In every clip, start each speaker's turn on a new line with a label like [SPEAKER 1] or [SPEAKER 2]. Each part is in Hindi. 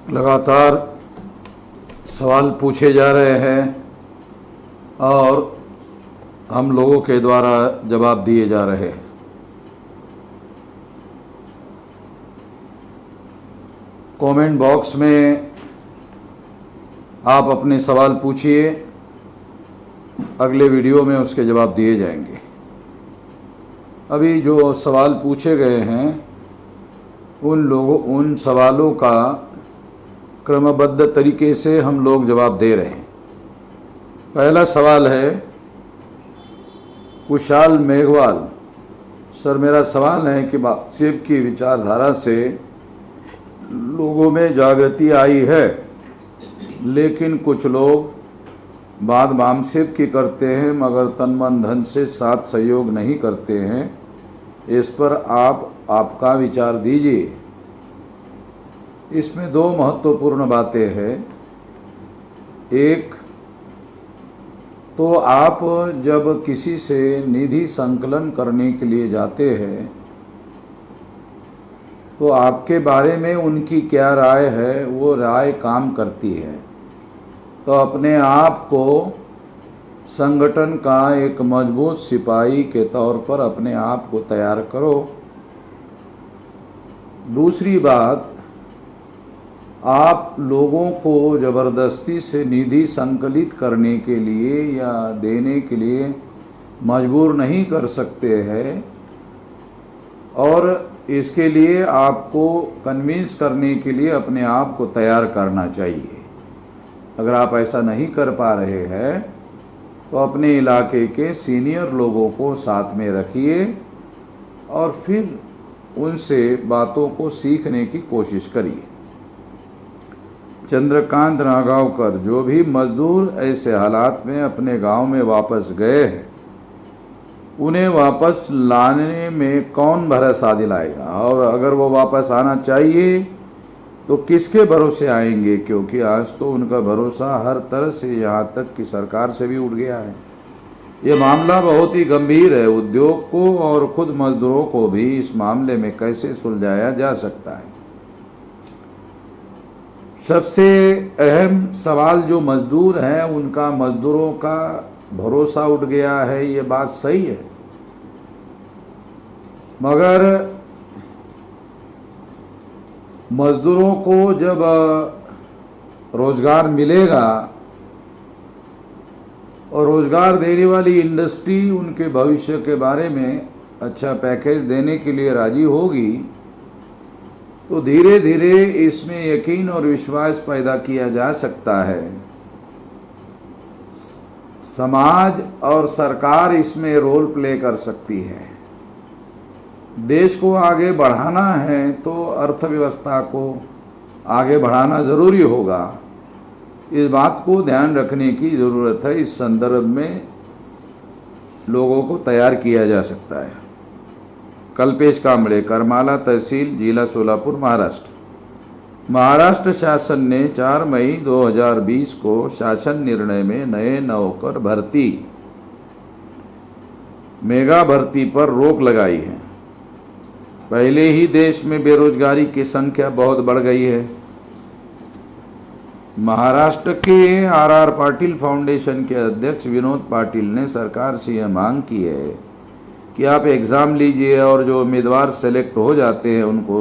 [SPEAKER 1] लगातार सवाल पूछे जा रहे हैं और हम लोगों के द्वारा जवाब दिए जा रहे हैं। कमेंट बॉक्स में आप अपने सवाल पूछिए, अगले वीडियो में उसके जवाब दिए जाएंगे। अभी जो सवाल पूछे गए हैं उन सवालों का क्रमबद्ध तरीके से हम लोग जवाब दे रहे हैं। पहला सवाल है कुशाल मेघवाल सर, मेरा सवाल है कि मार्क्सिज्म की विचारधारा से लोगों में जागृति आई है, लेकिन कुछ लोग बात मार्क्सिज्म की करते हैं मगर तन मन धन से साथ सहयोग नहीं करते हैं। इस पर आपका विचार दीजिए। इसमें दो महत्वपूर्ण बातें हैं। एक तो आप जब किसी से निधि संकलन करने के लिए जाते हैं तो आपके बारे में उनकी क्या राय है, वो राय काम करती है। तो अपने आप को संगठन का एक मजबूत सिपाही के तौर पर अपने आप को तैयार करो। दूसरी बात, आप लोगों को ज़बरदस्ती से निधि संकलित करने के लिए या देने के लिए मजबूर नहीं कर सकते हैं, और इसके लिए आपको कन्विंस करने के लिए अपने आप को तैयार करना चाहिए। अगर आप ऐसा नहीं कर पा रहे हैं तो अपने इलाके के सीनियर लोगों को साथ में रखिए और फिर उनसे बातों को सीखने की कोशिश करिए। चंद्रकांत नागांवकर, जो भी मजदूर ऐसे हालात में अपने गांव में वापस गए हैं उन्हें वापस लाने में कौन भरोसा दिलाएगा, और अगर वो वापस आना चाहिए तो किसके भरोसे आएंगे, क्योंकि आज तो उनका भरोसा हर तरह से यहाँ तक कि सरकार से भी उठ गया है। ये मामला बहुत ही गंभीर है। उद्योग को और खुद मजदूरों को भी इस मामले में कैसे सुलझाया जा सकता है। सबसे अहम सवाल, जो मजदूर हैं उनका मजदूरों का भरोसा उठ गया है, ये बात सही है, मगर मजदूरों को जब रोजगार मिलेगा और रोजगार देने वाली इंडस्ट्री उनके भविष्य के बारे में अच्छा पैकेज देने के लिए राजी होगी तो धीरे धीरे इसमें यकीन और विश्वास पैदा किया जा सकता है। समाज और सरकार इसमें रोल प्ले कर सकती है। देश को आगे बढ़ाना है तो अर्थव्यवस्था को आगे बढ़ाना ज़रूरी होगा। इस बात को ध्यान रखने की ज़रूरत है। इस संदर्भ में लोगों को तैयार किया जा सकता है। कल्पेश कांबळे, करमाला तहसील, जिला सोलापुर, महाराष्ट्र। महाराष्ट्र शासन ने 4 मई 2020 को शासन निर्णय में नए नौकर भर्ती मेगा भर्ती पर रोक लगाई है। पहले ही देश में बेरोजगारी की संख्या बहुत बढ़ गई है। महाराष्ट्र के आर पाटिल फाउंडेशन के अध्यक्ष विनोद पाटिल ने सरकार से यह मांग की है कि आप एग्ज़ाम लीजिए और जो उम्मीदवार सेलेक्ट हो जाते हैं उनको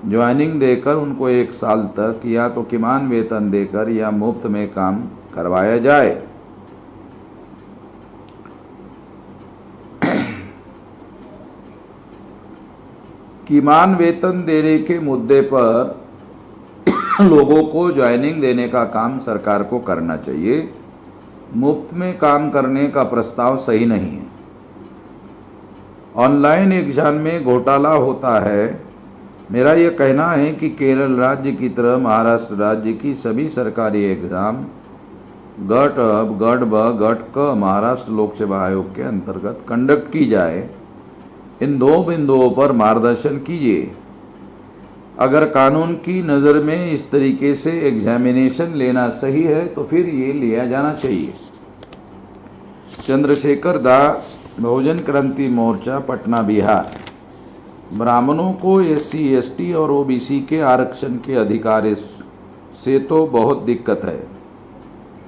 [SPEAKER 1] ज्वाइनिंग देकर उनको 1 साल तक या तो किमान वेतन देकर या मुफ्त में काम करवाया जाए। किमान वेतन देने के मुद्दे पर लोगों को ज्वाइनिंग देने का काम सरकार को करना चाहिए। मुफ्त में काम करने का प्रस्ताव सही नहीं है। ऑनलाइन एग्जाम में घोटाला होता है। मेरा यह कहना है कि केरल राज्य की तरह महाराष्ट्र राज्य की सभी सरकारी एग्ज़ाम गट अब, गट ब, गट क महाराष्ट्र लोक सेवा आयोग के अंतर्गत कंडक्ट की जाए। इन 2 बिंदुओं पर मार्गदर्शन कीजिए। अगर कानून की नज़र में इस तरीके से एग्जामिनेशन लेना सही है तो फिर ये लिया जाना चाहिए। चंद्रशेखर दास, बहुजन क्रांति मोर्चा, पटना, बिहार। ब्राह्मणों को SC, ST और OBC के आरक्षण के अधिकार से तो बहुत दिक्कत है,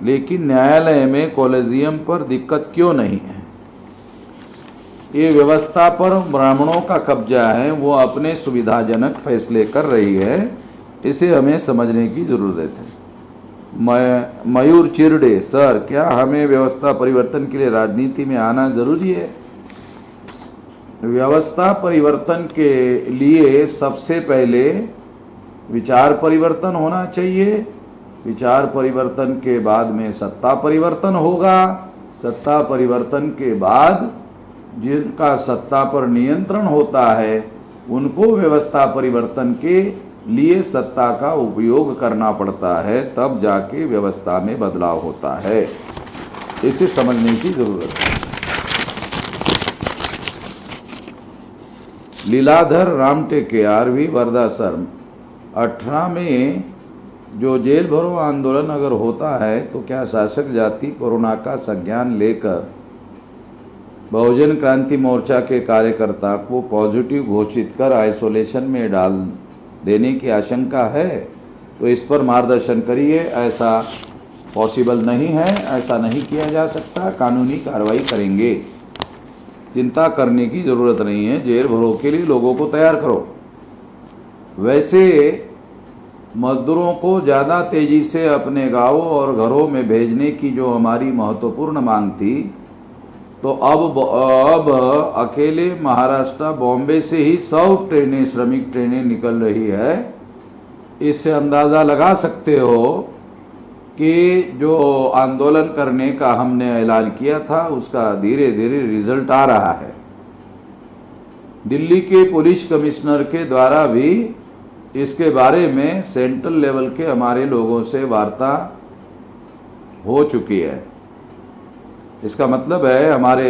[SPEAKER 1] लेकिन न्यायालय में कॉलेजियम पर दिक्कत क्यों नहीं है? ये व्यवस्था पर ब्राह्मणों का कब्जा है, वो अपने सुविधाजनक फैसले कर रही है, इसे हमें समझने की ज़रूरत है। मयूर चिरडे, सर क्या हमें व्यवस्था परिवर्तन के लिए राजनीति में आना जरूरी है? व्यवस्था परिवर्तन के लिए सबसे पहले विचार परिवर्तन होना चाहिए। विचार परिवर्तन के बाद में सत्ता परिवर्तन होगा। सत्ता परिवर्तन के बाद जिनका सत्ता पर नियंत्रण होता है उनको व्यवस्था परिवर्तन के लिए सत्ता का उपयोग करना पड़ता है, तब जाके व्यवस्था में बदलाव होता है। इसे समझने की जरूरत है। लीलाधर रामटेके, RV वर्धा, सर 18 में जो जेल भरो आंदोलन अगर होता है तो क्या शासक जाति कोरोना का संज्ञान लेकर बहुजन क्रांति मोर्चा के कार्यकर्ता को पॉजिटिव घोषित कर आइसोलेशन में डाल देने की आशंका है? तो इस पर मार्गदर्शन करिए। ऐसा पॉसिबल नहीं है, ऐसा नहीं किया जा सकता। कानूनी कार्रवाई करेंगे, चिंता करने की ज़रूरत नहीं है। जेल भरो के लिए लोगों को तैयार करो। वैसे मजदूरों को ज़्यादा तेज़ी से अपने गांवों और घरों में भेजने की जो हमारी महत्वपूर्ण मांग थी, तो अब अकेले महाराष्ट्र बॉम्बे से ही 100 ट्रेनें, श्रमिक ट्रेनें निकल रही है। इससे अंदाज़ा लगा सकते हो कि जो आंदोलन करने का हमने ऐलान किया था उसका धीरे धीरे रिजल्ट आ रहा है। दिल्ली के पुलिस कमिश्नर के द्वारा भी इसके बारे में सेंट्रल लेवल के हमारे लोगों से वार्ता हो चुकी है। इसका मतलब है हमारे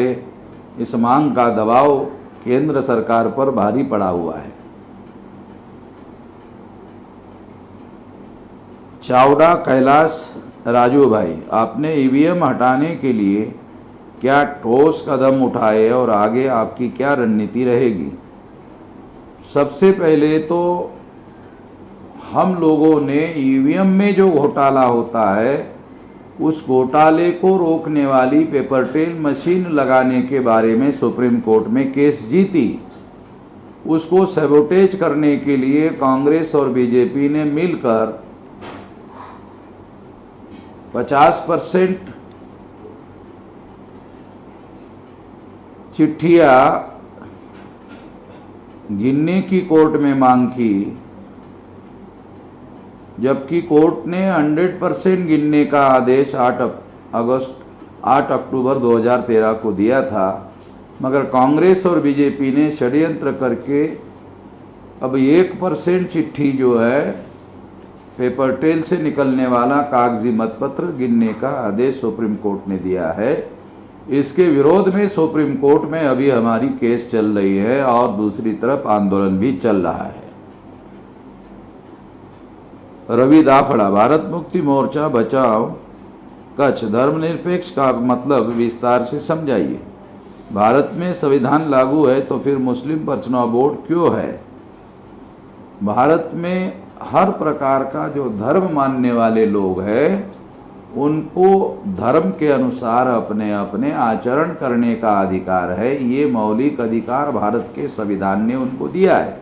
[SPEAKER 1] इस मांग का दबाव केंद्र सरकार पर भारी पड़ा हुआ है। चावड़ा कैलाश राजू भाई, आपने EVM हटाने के लिए क्या ठोस कदम उठाए और आगे आपकी क्या रणनीति रहेगी? सबसे पहले तो हम लोगों ने EVM में जो घोटाला होता है उस घोटाले को रोकने वाली पेपर ट्रेल मशीन लगाने के बारे में सुप्रीम कोर्ट में केस जीती। उसको सैबोटेज करने के लिए कांग्रेस और बीजेपी ने मिलकर 50% चिट्ठियां गिनने की कोर्ट में मांग की, जबकि कोर्ट ने 100% गिनने का आदेश 8 अक्टूबर 2013 को दिया था। मगर कांग्रेस और बीजेपी ने षड्यंत्र करके अब 1% चिट्ठी जो है पेपर ट्रेल से निकलने वाला कागजी मतपत्र गिनने का आदेश सुप्रीम कोर्ट ने दिया है। इसके विरोध में सुप्रीम कोर्ट में अभी हमारी केस चल रही है और दूसरी तरफ आंदोलन भी चल रहा है। रवि दाफड़ा, भारत मुक्ति मोर्चा बचाओ कच्छ, धर्मनिरपेक्ष का मतलब विस्तार से समझाइए। भारत में संविधान लागू है तो फिर मुस्लिम पर चुनाव बोर्ड क्यों है? भारत में हर प्रकार का जो धर्म मानने वाले लोग हैं उनको धर्म के अनुसार अपने अपने आचरण करने का अधिकार है। ये मौलिक अधिकार भारत के संविधान ने उनको दिया है।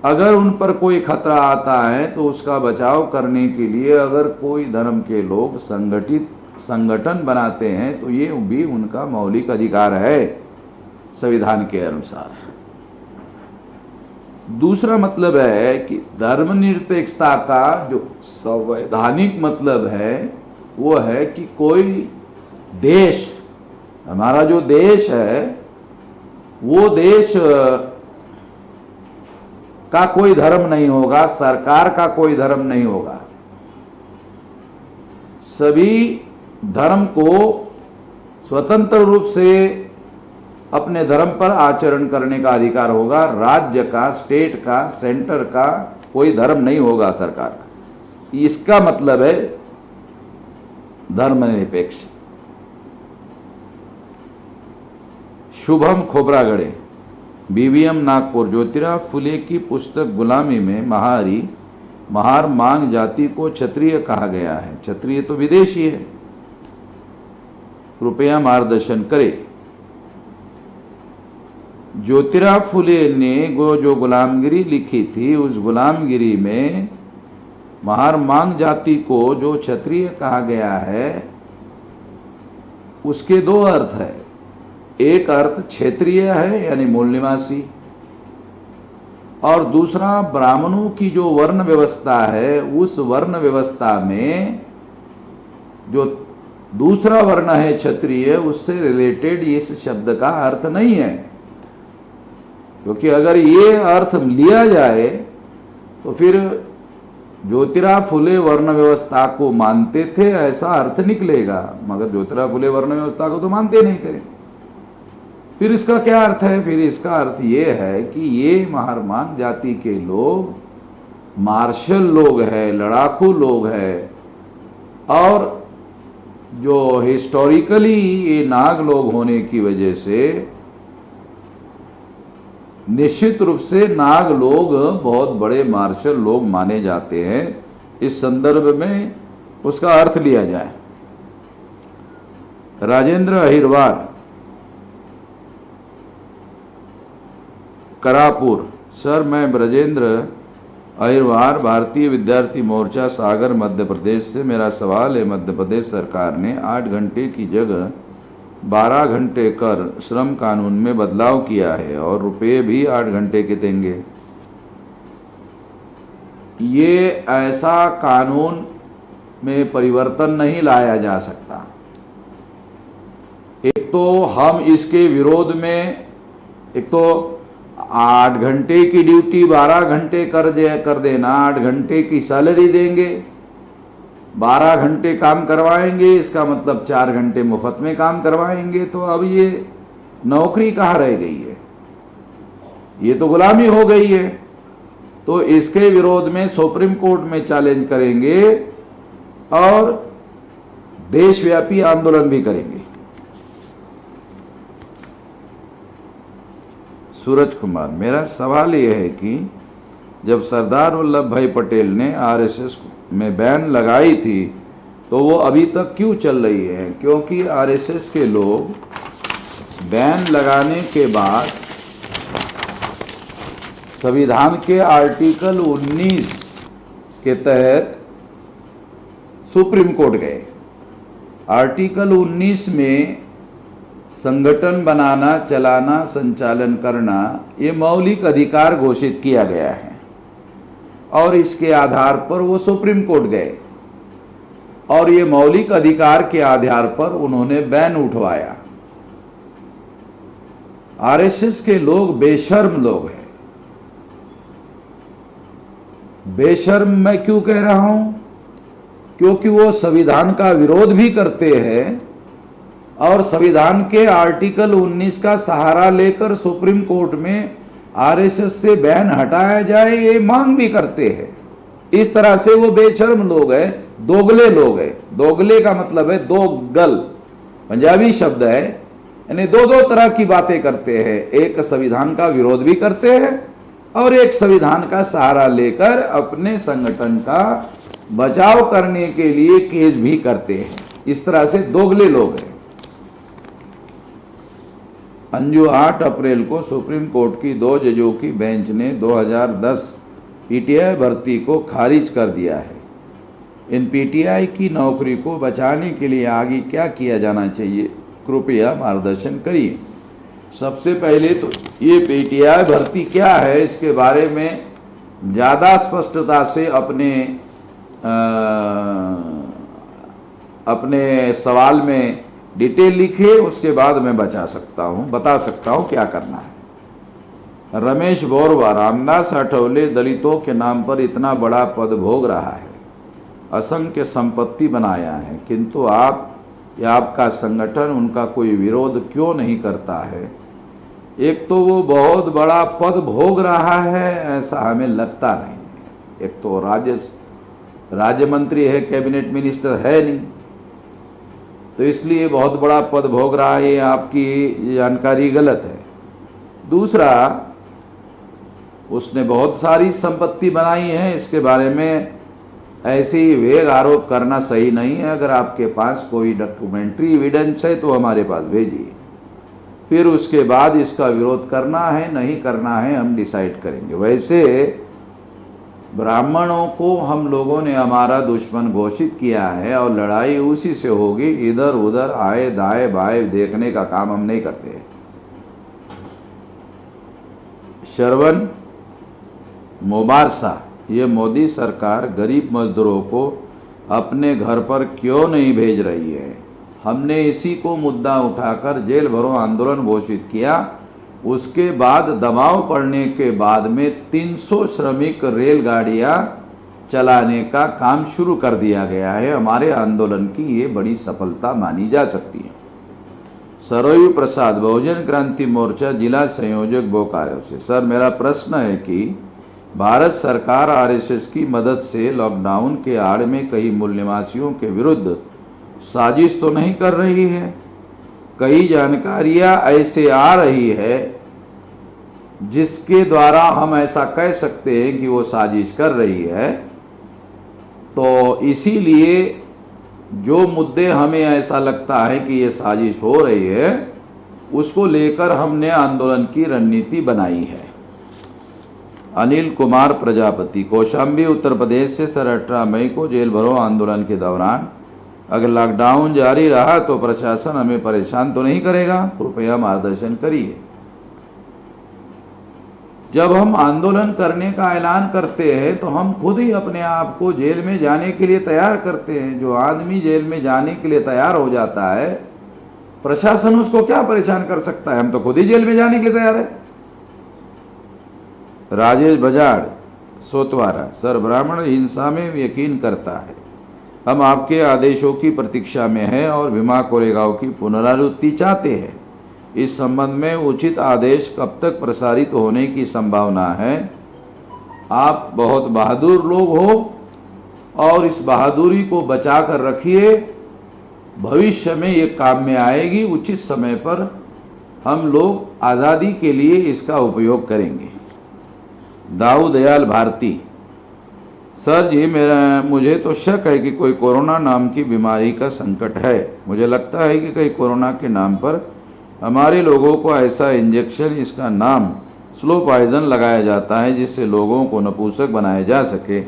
[SPEAKER 1] अगर उन पर कोई खतरा आता है तो उसका बचाव करने के लिए अगर कोई धर्म के लोग संगठन बनाते हैं तो ये भी उनका मौलिक अधिकार है संविधान के अनुसार। दूसरा मतलब है कि धर्मनिरपेक्षता का जो संवैधानिक मतलब है वो है कि कोई देश, हमारा जो देश है वो देश का कोई धर्म नहीं होगा, सरकार का कोई धर्म नहीं होगा। सभी धर्म को स्वतंत्र रूप से अपने धर्म पर आचरण करने का अधिकार होगा। राज्य का, स्टेट का, सेंटर का कोई धर्म नहीं होगा सरकार का। इसका मतलब है धर्मनिरपेक्ष। शुभम खोबरागड़े, बीवीएम नागपुर। ज्योतिराव फुले की पुस्तक गुलामी में महार मांग जाति को क्षत्रिय कहा गया है। क्षत्रिय तो विदेशी है, कृपया मार्गदर्शन करें। ज्योतिराव फुले ने जो गुलामगिरी लिखी थी, उस गुलामगिरी में महार मांग जाति को जो क्षत्रिय कहा गया है, उसके दो अर्थ है। एक अर्थ क्षेत्रीय है यानी मूल निवासी, और दूसरा ब्राह्मणों की जो वर्ण व्यवस्था है, उस वर्ण व्यवस्था में जो दूसरा वर्ण है क्षत्रिय, उससे रिलेटेड इस शब्द का अर्थ नहीं है। क्योंकि अगर ये अर्थ लिया जाए तो फिर ज्योतिराव फुले वर्ण व्यवस्था को मानते थे ऐसा अर्थ निकलेगा, मगर ज्योतिराव फुले वर्ण व्यवस्था को तो मानते नहीं थे। फिर इसका क्या अर्थ है? फिर इसका अर्थ ये है कि ये महारमान जाति के लोग मार्शल लोग हैं, लड़ाकू लोग हैं, और जो हिस्टोरिकली ये नाग लोग होने की वजह से निश्चित रूप से नाग लोग बहुत बड़े मार्शल लोग माने जाते हैं। इस संदर्भ में उसका अर्थ लिया जाए। राजेंद्र अहिरवार, करापुर। सर, मैं ब्रजेंद्र अहिरवार, भारतीय विद्यार्थी मोर्चा, सागर, मध्य प्रदेश से। मेरा सवाल है, मध्य प्रदेश सरकार ने 8 घंटे की जगह 12 घंटे कर श्रम कानून में बदलाव किया है और रुपये भी 8 घंटे के देंगे। ये ऐसा कानून में परिवर्तन नहीं लाया जा सकता। एक तो हम इसके विरोध में, एक तो 8 घंटे की ड्यूटी 12 घंटे कर देना, 8 घंटे की सैलरी देंगे, 12 घंटे काम करवाएंगे, इसका मतलब 4 घंटे मुफ्त में काम करवाएंगे। तो अब ये नौकरी कहाँ रह गई है? ये तो गुलामी हो गई है। तो इसके विरोध में सुप्रीम कोर्ट में चैलेंज करेंगे और देशव्यापी आंदोलन भी करेंगे। सूरज कुमार, मेरा सवाल यह है कि जब सरदार वल्लभ भाई पटेल ने आरएसएस में बैन लगाई थी तो वो अभी तक क्यों चल रही है? क्योंकि आरएसएस के लोग बैन लगाने के बाद संविधान के आर्टिकल 19 के तहत सुप्रीम कोर्ट गए। आर्टिकल 19 में संगठन बनाना, चलाना, संचालन करना ये मौलिक अधिकार घोषित किया गया है और इसके आधार पर वो सुप्रीम कोर्ट गए और ये मौलिक अधिकार के आधार पर उन्होंने बैन उठवाया। आरएसएस के लोग बेशर्म लोग हैं। बेशर्म मैं क्यों कह रहा हूं? क्योंकि वो संविधान का विरोध भी करते हैं और संविधान के आर्टिकल 19 का सहारा लेकर सुप्रीम कोर्ट में आरएसएस से बैन हटाया जाए ये मांग भी करते हैं। इस तरह से वो बेशर्म लोग हैं, दोगले लोग हैं। दोगले का मतलब है दोगल, पंजाबी शब्द है, यानी दो तरह की बातें करते हैं। एक संविधान का विरोध भी करते हैं और एक संविधान का सहारा लेकर अपने संगठन का बचाव करने के लिए केस भी करते हैं। इस तरह से दोगले लोग हैं। अंजू, 8 अप्रैल को सुप्रीम कोर्ट की 2 जजों की बेंच ने 2010 पीटीआई भर्ती को खारिज कर दिया है। इन पीटीआई की नौकरी को बचाने के लिए आगे क्या किया जाना चाहिए? कृपया मार्गदर्शन करिए। सबसे पहले तो ये पीटीआई भर्ती क्या है, इसके बारे में ज़्यादा स्पष्टता से अपने सवाल में डिटेल लिखिए, उसके बाद मैं बता सकता हूं क्या करना है। रमेश बोरवा, रामदास आठवले दलितों के नाम पर इतना बड़ा पद भोग रहा है, असंख्य संपत्ति बनाया है, किंतु आप या आपका संगठन उनका कोई विरोध क्यों नहीं करता है? एक तो वो बहुत बड़ा पद भोग रहा है ऐसा हमें लगता नहीं। एक तो राज्य मंत्री है, कैबिनेट मिनिस्टर है नहीं, तो इसलिए बहुत बड़ा पद भोग रहा है, आपकी जानकारी गलत है। दूसरा, उसने बहुत सारी संपत्ति बनाई है, इसके बारे में ऐसे ही वेग आरोप करना सही नहीं है। अगर आपके पास कोई डॉक्यूमेंट्री एविडेंस है तो हमारे पास भेजिए, फिर उसके बाद इसका विरोध करना है नहीं करना है हम डिसाइड करेंगे। वैसे ब्राह्मणों को हम लोगों ने हमारा दुश्मन घोषित किया है और लड़ाई उसी से होगी। इधर उधर आए दाएं बाएं देखने का काम हम नहीं करते। श्रवण मोबारसा, ये मोदी सरकार गरीब मजदूरों को अपने घर पर क्यों नहीं भेज रही है? हमने इसी को मुद्दा उठाकर जेल भरो आंदोलन घोषित किया। उसके बाद दबाव पड़ने के बाद में 300 श्रमिक रेलगाड़ियां चलाने का काम शुरू कर दिया गया है। हमारे आंदोलन की ये बड़ी सफलता मानी जा सकती है। सरोयू प्रसाद, बहुजन क्रांति मोर्चा जिला संयोजक बोकारो से। सर, मेरा प्रश्न है कि भारत सरकार आरएसएस की मदद से लॉकडाउन के आड़ में कई मूल निवासियों के विरुद्ध साजिश तो नहीं कर रही है? कई जानकारियां ऐसे आ रही है जिसके द्वारा हम ऐसा कह सकते हैं कि वो साजिश कर रही है। तो इसीलिए जो मुद्दे हमें ऐसा लगता है कि ये साजिश हो रही है, उसको लेकर हमने आंदोलन की रणनीति बनाई है। अनिल कुमार प्रजापति, कौशाम्बी उत्तर प्रदेश से। सर, 18 मई को जेल भरो आंदोलन के दौरान अगर लॉकडाउन जारी रहा तो प्रशासन हमें परेशान तो नहीं करेगा? कृपया मार्गदर्शन करिए। जब हम आंदोलन करने का ऐलान करते हैं तो हम खुद ही अपने आप को जेल में जाने के लिए तैयार करते हैं। जो आदमी जेल में जाने के लिए तैयार हो जाता है, प्रशासन उसको क्या परेशान कर सकता है? हम तो खुद ही जेल में जाने के लिए तैयार है। राजेश बजाड़, सोतवारा, सर, ब्राह्मण हिंसा में यकीन करता है। हम आपके आदेशों की प्रतीक्षा में हैं और भीमा कोरेगांव की पुनरावृत्ति चाहते हैं। इस संबंध में उचित आदेश कब तक प्रसारित होने की संभावना है? आप बहुत बहादुर लोग हो और इस बहादुरी को बचा कर रखिए। भविष्य में ये काम में आएगी। उचित समय पर हम लोग आज़ादी के लिए इसका उपयोग करेंगे। दाऊ दयाल भारती, सर जी, मुझे तो शक है कि कोई कोरोना नाम की बीमारी का संकट है। मुझे लगता है कि कहीं कोरोना के नाम पर हमारे लोगों को ऐसा इंजेक्शन, इसका नाम स्लो पॉइजन लगाया जाता है जिससे लोगों को नपुंसक बनाया जा सके,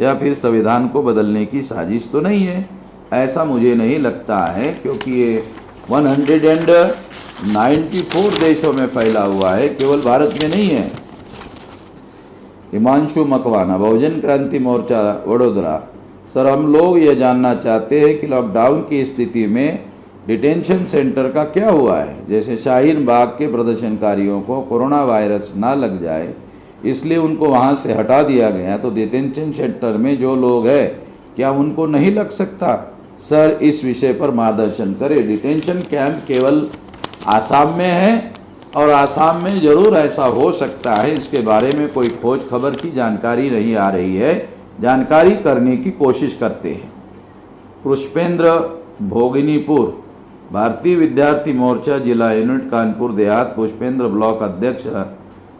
[SPEAKER 1] या फिर संविधान को बदलने की साजिश तो नहीं है? ऐसा मुझे नहीं लगता है, क्योंकि ये 194 देशों में फैला हुआ है, केवल भारत में नहीं है। हिमांशु मकवाना, बहुजन क्रांति मोर्चा वडोदरा, सर, हम लोग ये जानना चाहते हैं कि लॉकडाउन की स्थिति में डिटेंशन सेंटर का क्या हुआ है? जैसे शाहीन बाग के प्रदर्शनकारियों को कोरोना वायरस ना लग जाए इसलिए उनको वहां से हटा दिया गया, तो डिटेंशन सेंटर में जो लोग हैं क्या उनको नहीं लग सकता? सर, इस विषय पर मार्गदर्शन करें। डिटेंशन कैंप केवल आसाम में है और आसाम में जरूर ऐसा हो सकता है, इसके बारे में कोई खोज खबर की जानकारी नहीं आ रही है। जानकारी करने की कोशिश करते हैं। पुष्पेंद्र भोगिनीपुर, भारतीय विद्यार्थी मोर्चा जिला यूनिट कानपुर देहात, पुष्पेंद्र ब्लॉक अध्यक्ष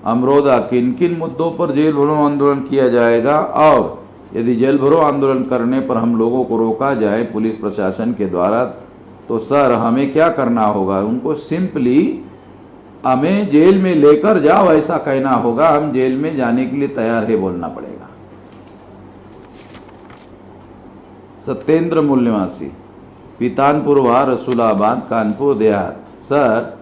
[SPEAKER 1] अमरोदा, किन किन मुद्दों पर जेल भरो आंदोलन किया जाएगा और यदि जेल भरो आंदोलन करने पर हम लोगों को रोका जाए पुलिस प्रशासन के द्वारा तो सर हमें क्या करना होगा? उनको सिंपली हमें जेल में लेकर जाओ ऐसा कहना होगा। हम जेल में जाने के लिए तैयार है बोलना पड़ेगा। सत्येंद्र मूल्यवासी, पीतानपुर व रसूलाबाद, कानपुर देहात, सर,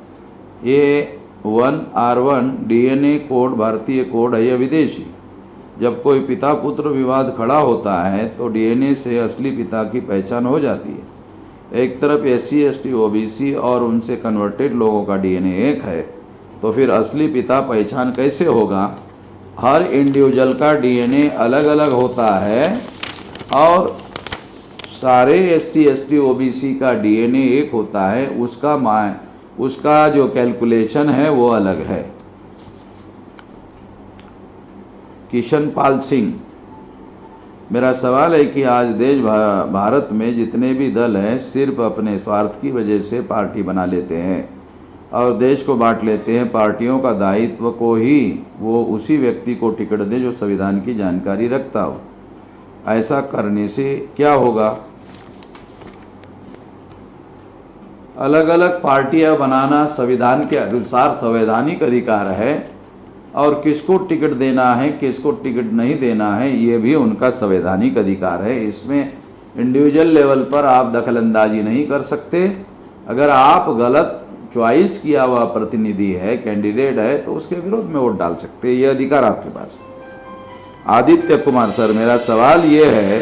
[SPEAKER 1] ये 1R1 DNA कोड भारतीय कोड है या विदेशी? जब कोई पिता पुत्र विवाद खड़ा होता है तो DNA से असली पिता की पहचान हो जाती है। एक तरफ SC ST OBC और उनसे कन्वर्टेड लोगों का DNA एक है, तो फिर असली पिता पहचान कैसे होगा? हर इंडिविजुअल का DNA अलग अलग होता है और सारे SC ST OBC का DNA एक होता है, उसका जो कैलकुलेशन है वो अलग है। किशन पाल सिंह, मेरा सवाल है कि आज देश भारत में जितने भी दल हैं सिर्फ अपने स्वार्थ की वजह से पार्टी बना लेते हैं और देश को बांट लेते हैं। पार्टियों का दायित्व को ही वो उसी व्यक्ति को टिकट दे जो संविधान की जानकारी रखता हो। ऐसा करने से क्या होगा? अलग अलग पार्टियां बनाना संविधान के अनुसार संवैधानिक अधिकार है और किसको टिकट देना है किसको टिकट नहीं देना है ये भी उनका संवैधानिक अधिकार है। इसमें इंडिविजुअल लेवल पर आप दखलंदाजी नहीं कर सकते। अगर आप गलत चॉइस किया हुआ प्रतिनिधि है, कैंडिडेट है, तो उसके विरोध में वोट डाल सकते हैं, ये अधिकार आपके पास। आदित्य कुमार सर, मेरा सवाल ये है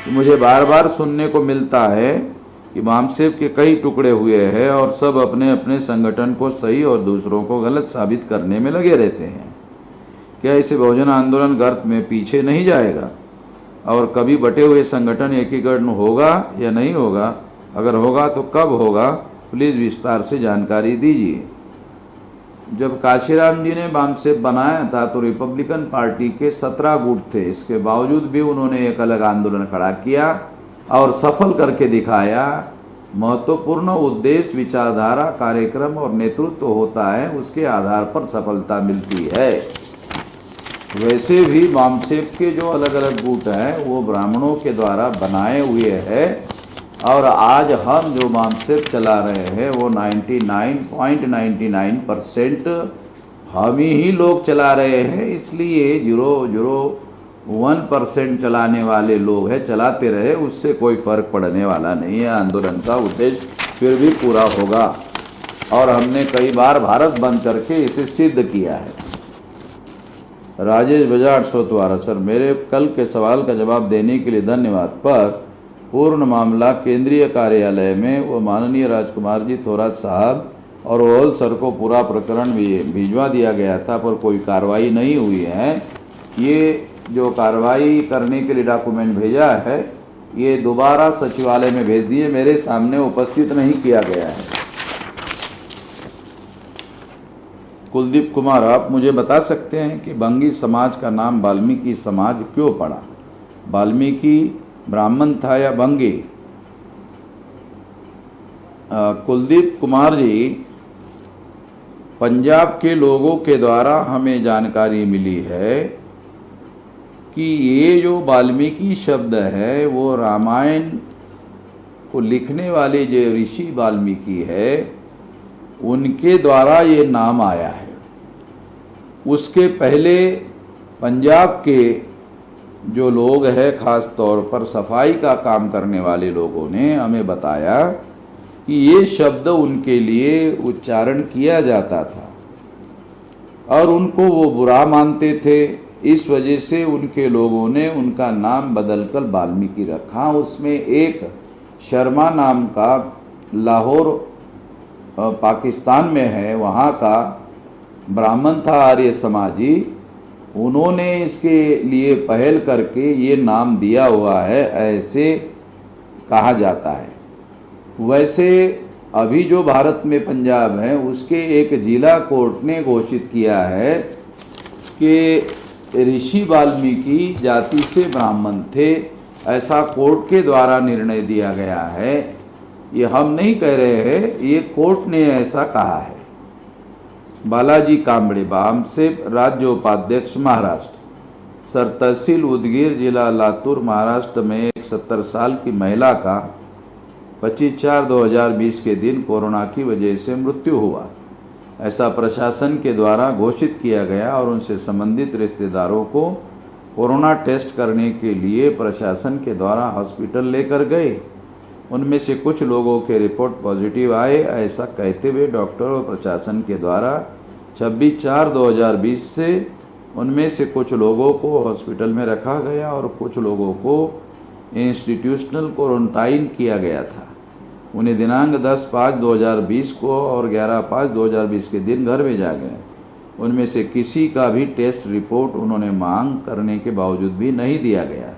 [SPEAKER 1] कि मुझे बार बार सुनने को मिलता है कि मामसेब के कई टुकड़े हुए हैं और सब अपने अपने संगठन को सही और दूसरों को गलत साबित करने में लगे रहते हैं। क्या इसे बहुजन आंदोलन गर्त में पीछे नहीं जाएगा और कभी बटे हुए संगठन एकीकरण होगा या नहीं होगा? अगर होगा तो कब होगा? प्लीज़ विस्तार से जानकारी दीजिए। जब काशीराम जी ने मामसेब बनाया था तो रिपब्लिकन पार्टी के 17 गुट थे। इसके बावजूद भी उन्होंने एक अलग आंदोलन खड़ा किया और सफल करके दिखाया। महत्वपूर्ण उद्देश्य, विचारधारा, कार्यक्रम और नेतृत्व होता है, उसके आधार पर सफलता मिलती है। वैसे भी मामसेब के जो अलग अलग गुट हैं वो ब्राह्मणों के द्वारा बनाए हुए हैं और आज हम जो मामसेब चला रहे हैं वो 99.99% हम ही लोग चला रहे हैं। इसलिए 0.01% चलाने वाले लोग हैं, चलाते रहे, उससे कोई फर्क पड़ने वाला नहीं है। आंदोलन का उद्देश्य फिर भी पूरा होगा और हमने कई बार भारत बंद करके इसे सिद्ध किया है। राजेश बजाज सोतवारा, सर मेरे कल के सवाल का जवाब देने के लिए धन्यवाद, पर पूर्ण मामला केंद्रीय कार्यालय में वो माननीय राजकुमार जी थोराट साहब और ओल सर को पूरा प्रकरण भी भिजवा दिया गया था, पर कोई कार्रवाई नहीं हुई है। ये जो कार्रवाई करने के लिए डॉक्यूमेंट भेजा है ये दोबारा सचिवालय में भेज दिए, मेरे सामने उपस्थित नहीं किया गया है। कुलदीप कुमार, आप मुझे बता सकते हैं कि बंगी समाज का नाम वाल्मीकि समाज क्यों पड़ा? वाल्मीकि ब्राह्मण था या बंगी? कुलदीप कुमार जी, पंजाब के लोगों के द्वारा हमें जानकारी मिली है कि ये जो वाल्मीकि शब्द है वो रामायण को लिखने वाले जो ऋषि वाल्मीकि है उनके द्वारा ये नाम आया है। उसके पहले पंजाब के जो लोग हैं, खास तौर पर सफाई का काम करने वाले लोगों ने हमें बताया कि ये शब्द उनके लिए उच्चारण किया जाता था और उनको वो बुरा मानते थे। इस वजह से उनके लोगों ने उनका नाम बदलकर वाल्मीकि रखा। उसमें एक शर्मा नाम का, लाहौर पाकिस्तान में है, वहाँ का ब्राह्मण था, आर्य समाजी, उन्होंने इसके लिए पहल करके ये नाम दिया हुआ है, ऐसे कहा जाता है। वैसे अभी जो भारत में पंजाब है उसके एक जिला कोर्ट ने घोषित किया है कि ऋषि वाल्मीकि जाति से ब्राह्मण थे, ऐसा कोर्ट के द्वारा निर्णय दिया गया है। ये हम नहीं कह रहे हैं, ये कोर्ट ने ऐसा कहा है। बालाजी कांबड़े, मामसेब राज्य उपाध्यक्ष महाराष्ट्र, सर तहसील उदगीर, जिला लातूर, महाराष्ट्र में एक 70 साल की महिला का 25/4/2020 के दिन कोरोना की वजह से मृत्यु हुआ, ऐसा प्रशासन के द्वारा घोषित किया गया और उनसे संबंधित रिश्तेदारों को कोरोना टेस्ट करने के लिए प्रशासन के द्वारा हॉस्पिटल लेकर गए। उनमें से कुछ लोगों के रिपोर्ट पॉजिटिव आए, ऐसा कहते हुए डॉक्टर और प्रशासन के द्वारा 26/4/2020 से उनमें से कुछ लोगों को हॉस्पिटल में रखा गया और कुछ लोगों को इंस्टीट्यूशनल क्वारंटाइन किया गया था। उन्हें दिनांक 10/5/2020 को और 11/5/2020 के दिन घर भेजा गया। उनमें से किसी का भी टेस्ट रिपोर्ट उन्होंने मांग करने के बावजूद भी नहीं दिया गया।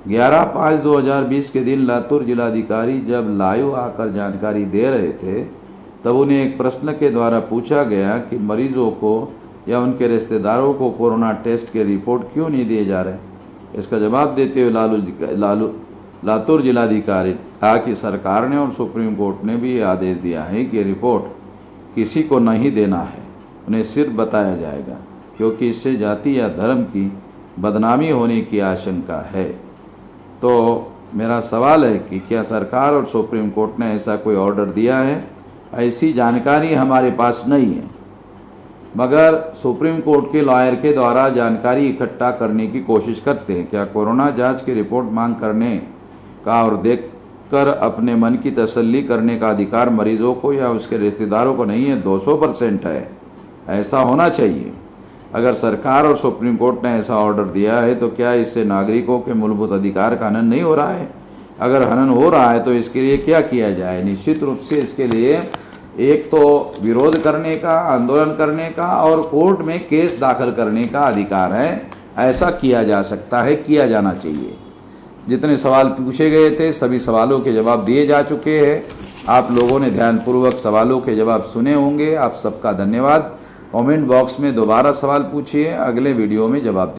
[SPEAKER 1] 11/5/2020 के दिन लातूर जिलाधिकारी जब लाइव आकर जानकारी दे रहे थे तब उन्हें एक प्रश्न के द्वारा पूछा गया कि मरीजों को या उनके रिश्तेदारों को कोरोना टेस्ट के रिपोर्ट क्यों नहीं दिए जा रहे। इसका जवाब देते हुए लातूर जिलाधिकारी कहा कि सरकार ने और सुप्रीम कोर्ट ने भी आदेश दिया है कि रिपोर्ट किसी को नहीं देना है, उन्हें सिर्फ बताया जाएगा, क्योंकि इससे जाति या धर्म की बदनामी होने की आशंका है। तो मेरा सवाल है कि क्या सरकार और सुप्रीम कोर्ट ने ऐसा कोई ऑर्डर दिया है? ऐसी जानकारी हमारे पास नहीं है, मगर सुप्रीम कोर्ट के लॉयर के द्वारा जानकारी इकट्ठा करने की कोशिश करते हैं। क्या कोरोना जांच की रिपोर्ट मांग करने का और देखकर अपने मन की तसल्ली करने का अधिकार मरीजों को या उसके रिश्तेदारों को नहीं है? 200% है, ऐसा होना चाहिए। अगर सरकार और सुप्रीम कोर्ट ने ऐसा ऑर्डर दिया है तो क्या इससे नागरिकों के मूलभूत अधिकार का हनन नहीं हो रहा है? अगर हनन हो रहा है तो इसके लिए क्या किया जाए? निश्चित रूप से इसके लिए एक तो विरोध करने का, आंदोलन करने का और कोर्ट में केस दाखिल करने का अधिकार है। ऐसा किया जा सकता है, किया जाना चाहिए। जितने सवाल पूछे गए थे सभी सवालों के जवाब दिए जा चुके हैं। आप लोगों ने ध्यानपूर्वक सवालों के जवाब सुने होंगे। आप सबका धन्यवाद। कमेंट बॉक्स में दोबारा सवाल पूछिए, अगले वीडियो में जवाब